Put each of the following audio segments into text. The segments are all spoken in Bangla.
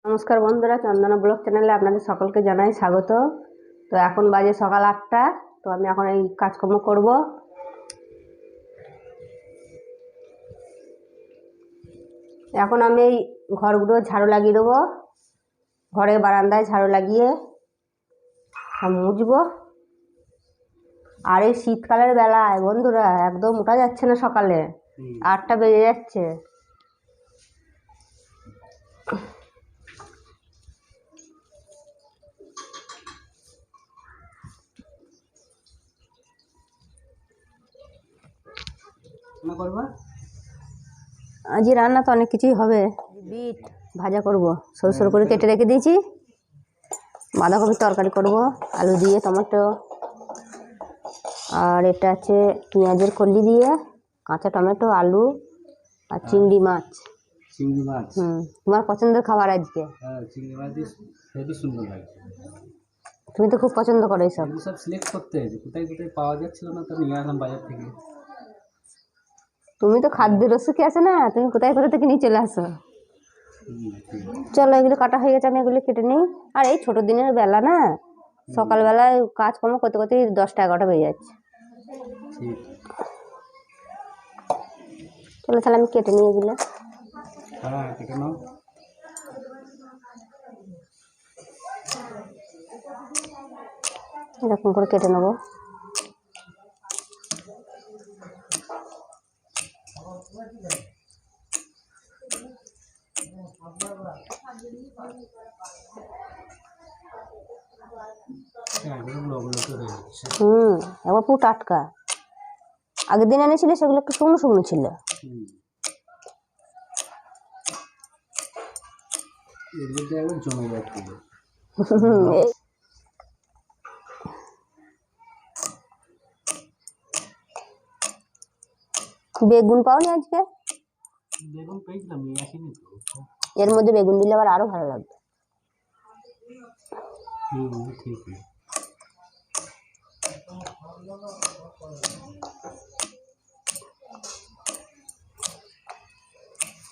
নমস্কার বন্ধুরা, চন্দনা ব্লগ চ্যানেলে আপনাদের সকলকে জানাই স্বাগত। তো এখন বাজে সকাল 8টা। তো আমি এখন এই কাজকর্ম করব। এখন আমি এই ঘরগুলো ঝাড়ু লাগিয়ে দেবো। ঘরে বারান্দায় ঝাড়ু লাগিয়ে মুছবো। আর এই শীতকালের বেলায় বন্ধুরা একদম উঠা যাচ্ছে না, সকালে 8টা বেজে যাচ্ছে। আজ রান্না তো অনেক কিছুই হবে। বিট ভাজা করব, সরু সরু করে কেটে রেখে দিয়েছি। বাঁধাকপির তরকারি করব আলু দিয়ে, টমেটো, আর এটা আছে পেঁয়াজের কলি দিয়ে, কাঁচা টমেটো, আলু আর চিংড়ি মাছ। তোমার পছন্দের খাবার আজকে। চিংড়ি মাছ দিয়ে হেবি সুন্দর লাগে। তুমি তো খুব পছন্দ করো এইসব। সব সিলেক্ট করতে হয়েছে, কোথায় কোথায় পাওয়া যাচ্ছিল না, তো নিয়ে আসলাম বাজার থেকে। তুমি তো খাদ্যের রসিক আছে না, তুমি কোথায় কোথা থেকে নিয়ে চলে আসো। চলো, এগুলো কাটা হয়ে গেছে, আমি এগুলো কেটে নিই। আর এই ছোটো দিনের বেলা না, সকালবেলায় কাজকর্ম করতে করতে 10টা 11টা বেজে যাচ্ছে। চলো তাহলে আমি কেটে নিই এগুলো। হ্যাঁ, কেটে নাও। এরকম করে কেটে নেবো। এবার পুরো টাটকা। আগের দিন এনেছিলে সেগুলো একটু শুকনো শুকনো ছিল। বেগুন পাওনি আজকে? বেগুন পেয়েছিলাম, নিয়ে আসিনি তো। এর মধ্যে বেগুন দিলে আবার আরো ভালো লাগবে। ঠিক।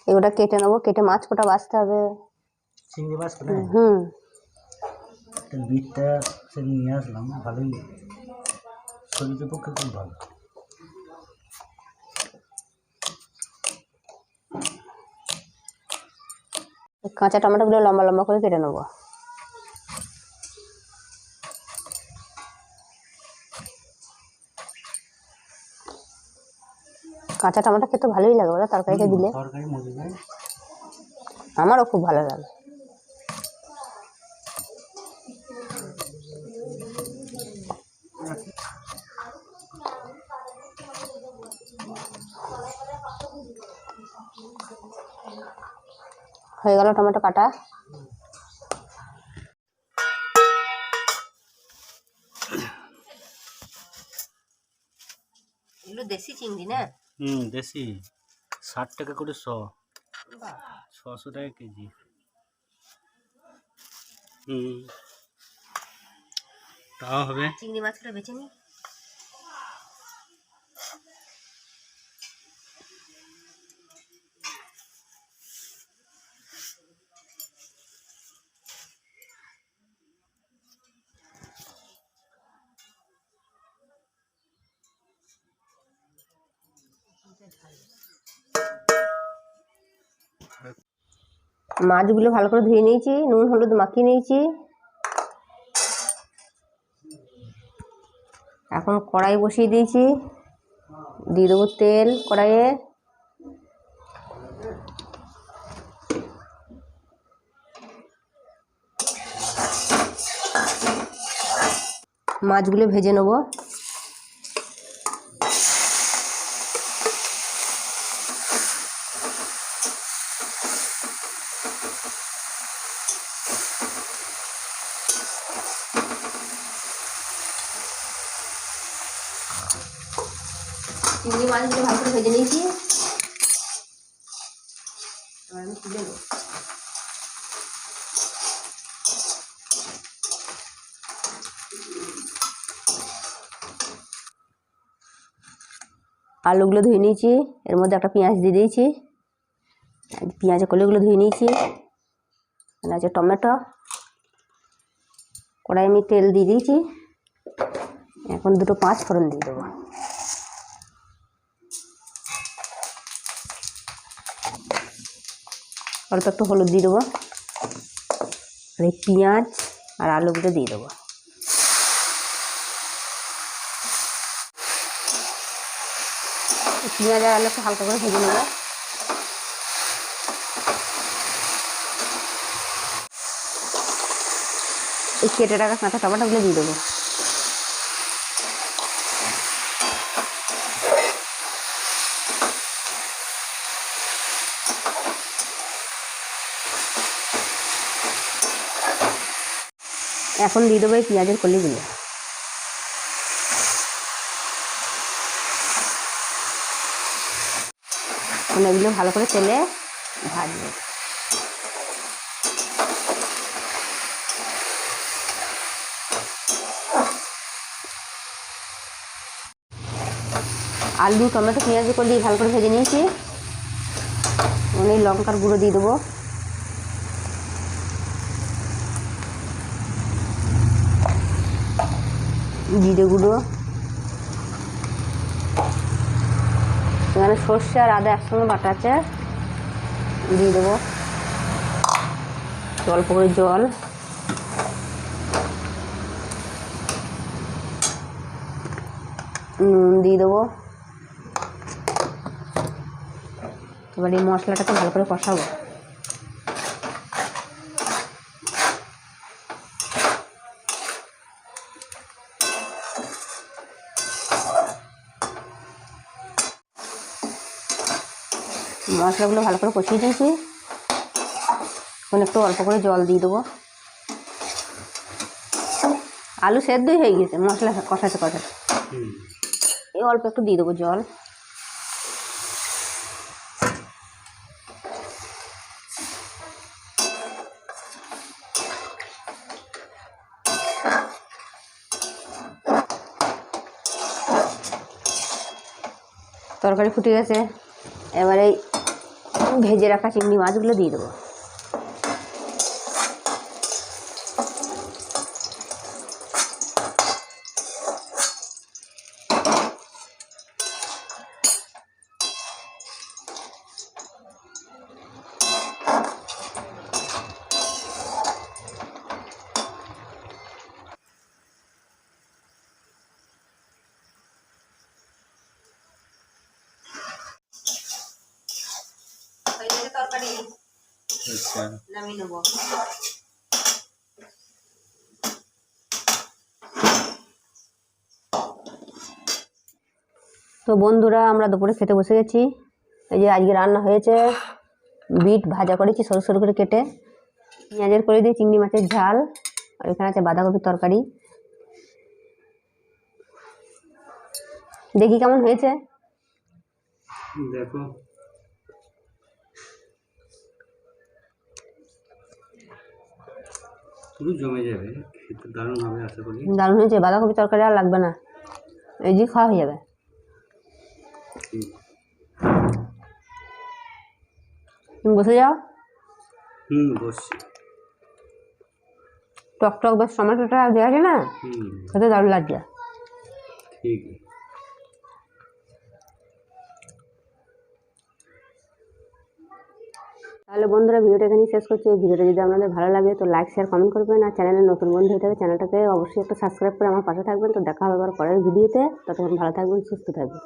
এগুলো কেটে নেবো, কেটে মাছ কোটা বাছতে হবে। চিংড়ি মাছ কোটা? বিটটা সে নিয়ে আসলাম, ভালোই, শরীরের পক্ষে খুব ভালো। কাঁচা টমেটোগুলো লম্বা লম্বা করে কেটে নেবো। কাঁচা টমেটো খেতে ভালোই লাগে বলো, তরকারিতে দিলে। আমারও খুব ভালো লাগে। হয়ে গেল টমেটো কাটা। এগুলো দেশি চিংড়ি না? দেশি। 60 টাকা করে 100, 600 টাকা কেজি। তাও হবে। চিংড়ি মাছটা বেছে নি। মাছগুলো ভালো করে ধুয়ে নিয়েছি, নুন হলুদ মাখিয়ে নিয়েছি। এখন কড়াই বসিয়ে দিয়েছি, দিয়ে দেবো তেল কড়াইয়ে। মাছগুলো ভেজে নেবো। চিংড়ি মাছগুলো ভালো করে ভেজে নিয়েছি, এবার আমি তুলে নেব। আলুগুলো ধুয়ে নিয়েছি, এর মধ্যে একটা পেঁয়াজ দিয়ে দিয়েছি। পেঁয়াজের কলিগুলো ধুয়ে নিয়েছি, আছে টমেটো, কড়াই আমি তেল দিয়ে দিয়েছি। এখন দুটো 5 ফোড়ন দিয়ে দেবো। অল্প একটু হলুদ দিয়ে দেবো, আর এই পেঁয়াজ আর আলুগুলো দিয়ে দেবো। পেঁয়াজ আর আলু একটু হালকা করে ভেজে নেবো। এই কেটে রাখা কাঁচা টমেটোগুলো দিয়ে দেবো। এখন দিয়ে দেবো এই পেঁয়াজের কলিগুলো। এগুলো ভালো করে তেলে ভাজবো। আলু, টমেটো, পেঁয়াজ কলি ভালো করে ভেজে নিয়েছি। অনেক লঙ্কার গুঁড়ো দিয়ে দেবো, জিরে গুঁড়ো, এখানে সর্ষে আর আদা একসঙ্গে বাটা আছে, দিয়ে দেবো। অল্প করে জল, নুন দিয়ে দেবো। এবার এই মশলাটাকে ভালো করে কষাবো। মশলাগুলো ভালো করে কষিয়ে দিয়েছি। এখন একটু অল্প করে জল দিয়ে দেবো। আলু সেদ্ধই হয়ে গেছে মশলা কষাতে কষাতে। এই অল্প একটু দিয়ে দেবো জল। তরকারি ফুটে গেছে, এবারে ভেজে রাখা চিংড়ি মাছগুলো দিয়ে দেবো। তরকারি নামিয়ে নেবো। তো বন্ধুরা, আমরা দুপুরে খেতে বসে গেছি। এই যে আজকে রান্না হয়েছে, বিট ভাজা করেছি সরু সরু করে কেটে, পেঁয়াজের করে দিয়ে চিংড়ি মাছের ঝাল, আর এখানে আছে বাঁধাকপির তরকারি। দেখি কেমন হয়েছে। দেখো, পুরো জমে যাবে, খেতে দারুণ হবে আশা করি। দারুণ হয়েছে, বাঁধাকপির তরকারি আর লাগবে না, এই যে খাওয়া হয়ে যাবে। তুমি বসে যাও। বসছি। টক টক বেশ টমেটোটা দেওয়া আছে না, খেতে দারুণ লাগছে। ঠিক। তাহলে বন্ধুরা, ভিডিওটা এখানেই শেষ করছি। এই ভিডিওটা যদি আপনাদের ভালো লাগে তো লাইক, শেয়ার, কমেন্ট করবেন। আর চ্যানেলে নতুন বন্ধু হয়ে থাকে চ্যানেলটাকে অবশ্যই একটু সাবস্ক্রাইব করে আমার পাশে থাকবেন। তো দেখা হবে আবার পরের ভিডিওতে। ততক্ষণ ভালো থাকবেন, সুস্থ থাকবেন।